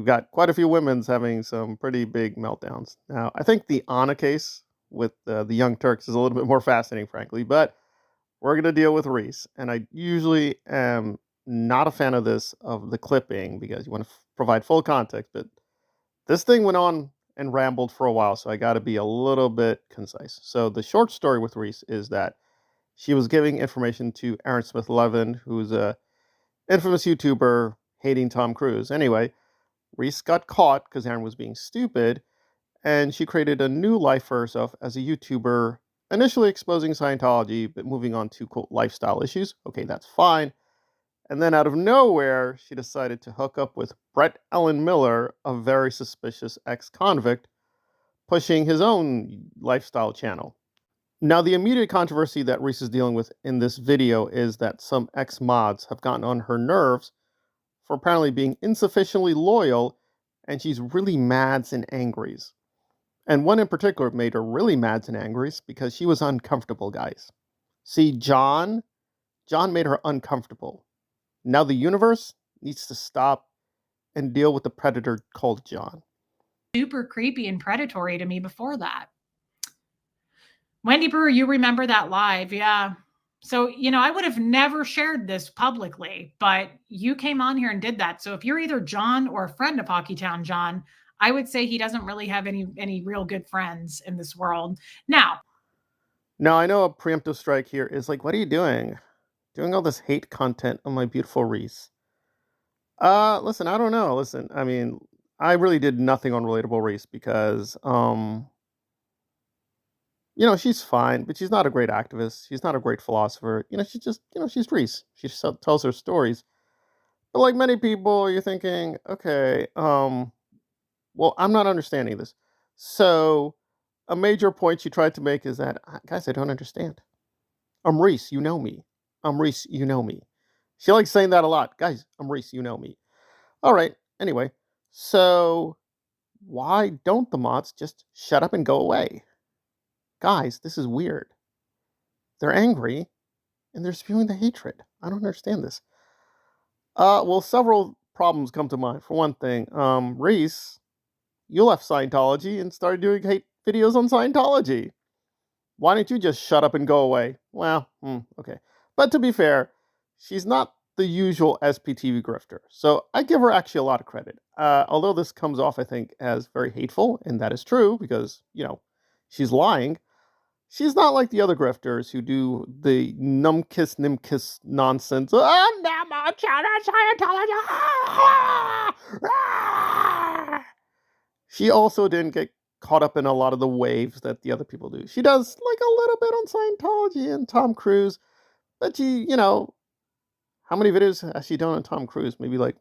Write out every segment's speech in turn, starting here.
we've got quite a few women's having some pretty big meltdowns. Now, I think the Anna case with the Young Turks is a little bit more fascinating, frankly, but we're going to deal with Reese. And I usually am not a fan of the clipping, because you want to provide full context. But this thing went on and rambled for a while, so I got to be a little bit concise. So the short story with Reese is that she was giving information to Aaron Smith-Levin, who's a infamous YouTuber hating Tom Cruise. Anyway, Reese got caught because Aaron was being stupid, and she created a new life for herself as a YouTuber, initially exposing Scientology, but moving on to, quote, lifestyle issues. Okay, that's fine. And then out of nowhere, she decided to hook up with Brett Allen Miller, a very suspicious ex-convict, pushing his own lifestyle channel. Now, the immediate controversy that Reese is dealing with in this video is that some ex-mods have gotten on her nerves for apparently being insufficiently loyal, and she's really mads and angries. And one in particular made her really mads and angries because she was uncomfortable, guys. See, John made her uncomfortable. Now the universe needs to stop and deal with the predator called John. Super creepy and predatory to me before that. Wendy Brewer, you remember that live, yeah. So, I would have never shared this publicly, but you came on here and did that. So if you're either John or a friend of Hockey Town John, I would say he doesn't really have any real good friends in this world. Now, I know a preemptive strike here is like, what are you doing? Doing all this hate content on my beautiful Reese. Listen, I don't know. Listen, I mean, I really did nothing on Relatable Reese because, she's fine, but she's not a great activist. She's not a great philosopher. She's just, she's Reese. She just tells her stories. But like many people, you're thinking, okay, well, I'm not understanding this. So a major point she tried to make is that, guys, I don't understand. I'm Reese, you know me. I'm Reese, you know me. She likes saying that a lot. Guys, I'm Reese, you know me. All right, anyway. So why don't the mods just shut up and go away? Guys, this is weird. They're angry, and they're spewing the hatred. I don't understand this. Well, several problems come to mind. For one thing, Reese, you left Scientology and started doing hate videos on Scientology. Why don't you just shut up and go away? Well, okay. But to be fair, she's not the usual SPTV grifter. So I give her actually a lot of credit. Although this comes off, I think, as very hateful, and that is true because, she's lying. She's not like the other grifters who do the numkiss nimkiss nonsense. She also didn't get caught up in a lot of the waves that the other people do. She does like a little bit on Scientology and Tom Cruise, but she, how many videos has she done on Tom Cruise? Maybe like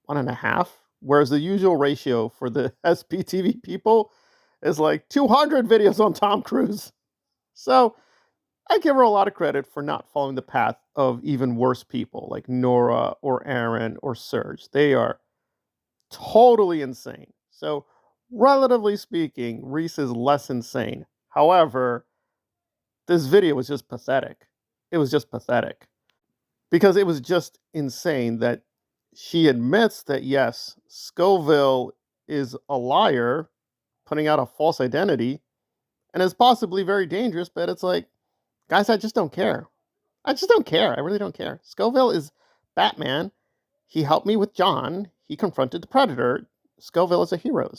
1.5. Whereas the usual ratio for the SPTV people is like 200 videos on Tom Cruise. So I give her a lot of credit for not following the path of even worse people like Nora or Aaron or Serge. They are totally insane. So relatively speaking, Reese is less insane. However, this video was just pathetic. It was just pathetic. Because it was just insane that she admits that, yes, Scoville is a liar, putting out a false identity, and is possibly very dangerous, but it's like, guys, I just don't care. I just don't care. I really don't care. Scoville is Batman. He helped me with John. He confronted the Predator. Scoville is a hero.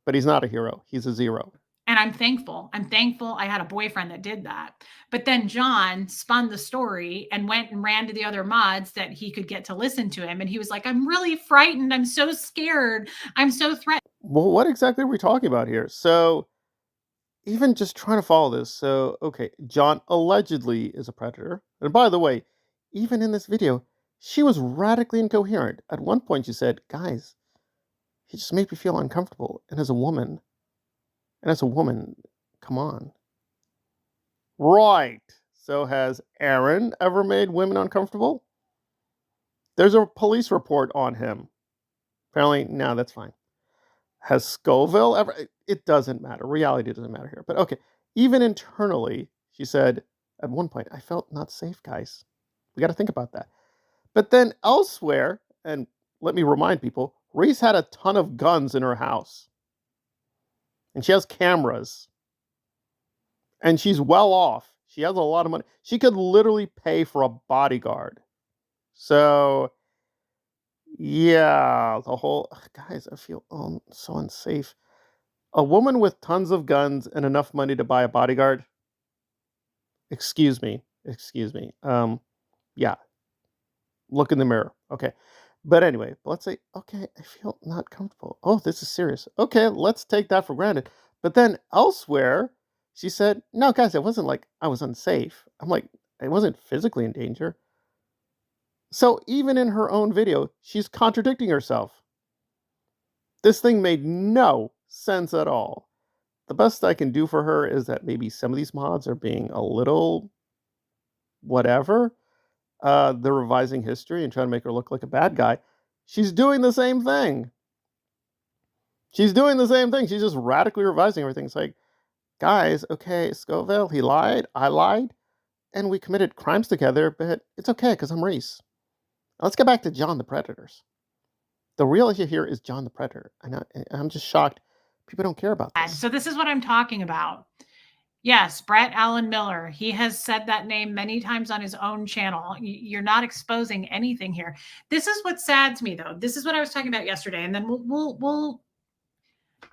But he's not a hero. He's a zero. And I'm thankful. I had a boyfriend that did that. But then John spun the story and went and ran to the other mods that he could get to listen to him. And he was like, I'm really frightened. I'm so scared. I'm so threatened. Well, what exactly are we talking about here? So even just trying to follow this. So, okay, John allegedly is a predator. And by the way, even in this video, she was radically incoherent. At one point, she said, guys, he just made me feel uncomfortable. And as a woman, come on. Right. So has Aaron ever made women uncomfortable? There's a police report on him. Apparently, no, that's fine. Has Scoville ever? It doesn't matter. Reality doesn't matter here. But okay, even internally, she said, at one point, I felt not safe, guys. We got to think about that. But then elsewhere, and let me remind people, Reese had a ton of guns in her house. And she has cameras. And she's well off. She has a lot of money. She could literally pay for a bodyguard. So, yeah, the whole... Guys, I feel so unsafe. A woman with tons of guns and enough money to buy a bodyguard? Excuse me. Yeah. Look in the mirror. Okay. But anyway, let's say, okay, I feel not comfortable. Oh, this is serious. Okay, let's take that for granted. But then elsewhere, she said, no, guys, it wasn't like I was unsafe. I'm like, I wasn't physically in danger. So even in her own video, she's contradicting herself. This thing made no sense at all. The best I can do for her is that maybe some of these mods are being a little whatever. They're revising history and trying to make her look like a bad guy. She's doing the same thing. She's just radically revising everything. It's like, guys, okay, Scoville, he lied, I lied, and we committed crimes together, but it's okay because I'm Reese. Let's get back to John the Predators. The real issue here is John the Predator. And I'm just shocked people don't care about this. So this is what I'm talking about. Yes, Brett Allen Miller. He has said that name many times on his own channel. You're not exposing anything here. This is what saddens me, though. This is what I was talking about yesterday, and then we'll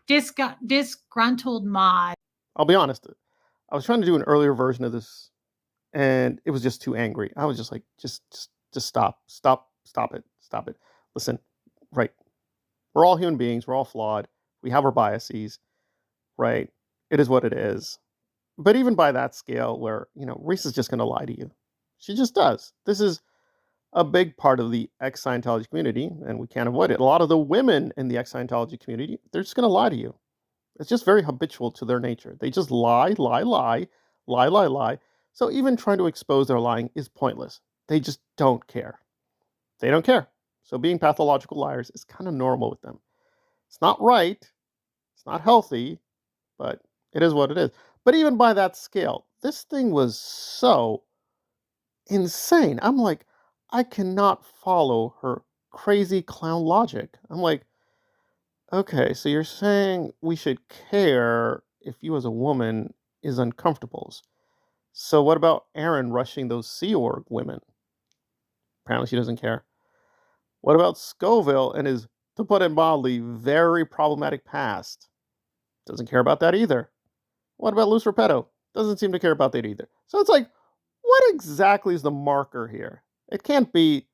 disgruntled mod. I'll be honest. I was trying to do an earlier version of this, and it was just too angry. I was just like, just stop it. Listen, right? We're all human beings. We're all flawed. We have our biases, right? It is what it is. But even by that scale where, Reese is just going to lie to you. She just does. This is a big part of the ex-Scientology community, and we can't avoid it. A lot of the women in the ex-Scientology community, they're just going to lie to you. It's just very habitual to their nature. They just lie. So even trying to expose their lying is pointless. They just don't care. They don't care. So being pathological liars is kind of normal with them. It's not right. It's not healthy, but it is what it is. But even by that scale, this thing was so insane. I'm like, I cannot follow her crazy clown logic. I'm like, okay, so you're saying we should care if you as a woman is uncomfortable. So what about Aaron rushing those Sea Org women? Apparently she doesn't care. What about Scoville and his, to put it mildly, very problematic past? Doesn't care about that either. What about Luce Repetto? Doesn't seem to care about that either. So it's like, what exactly is the marker here? It can't be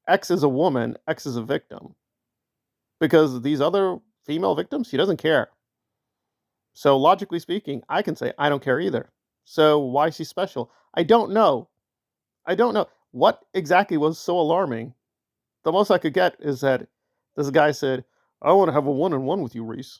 X is a woman, X is a victim. Because these other female victims, she doesn't care. So logically speaking, I can say I don't care either. So why is she special? I don't know. What exactly was so alarming? The most I could get is that this guy said, I want to have a one-on-one with you, Reese.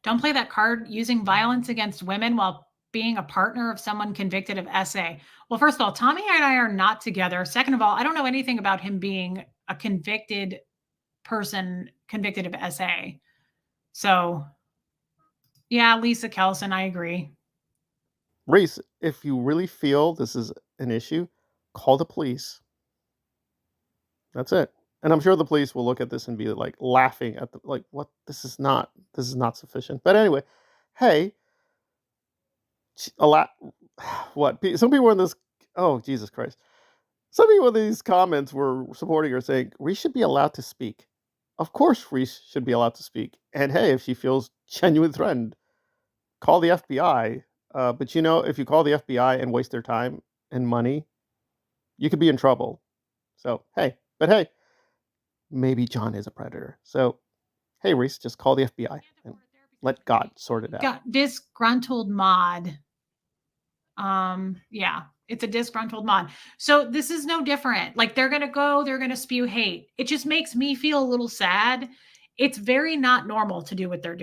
Don't play that card using violence against women while being a partner of someone convicted of SA. Well, first of all, Tommy and I are not together. Second of all, I don't know anything about him being a convicted person convicted of SA. So, yeah, Lisa Kelson, I agree. Reese, if you really feel this is an issue, call the police. That's it. And I'm sure the police will look at this and be like laughing at the, like, what? This is not sufficient. But anyway, hey, what? Some people in this, oh, Jesus Christ. Some people in these comments were supporting her saying, Reese should be allowed to speak. Of course Reese should be allowed to speak. And hey, if she feels genuine threatened, call the FBI. But if you call the FBI and waste their time and money, you could be in trouble. So, hey, maybe John is a predator. So, hey, Reese, just call the FBI and let God sort it out. Disgruntled mod. Yeah, it's a disgruntled mod. So this is no different. Like they're going to spew hate. It just makes me feel a little sad. It's very not normal to do what they're doing.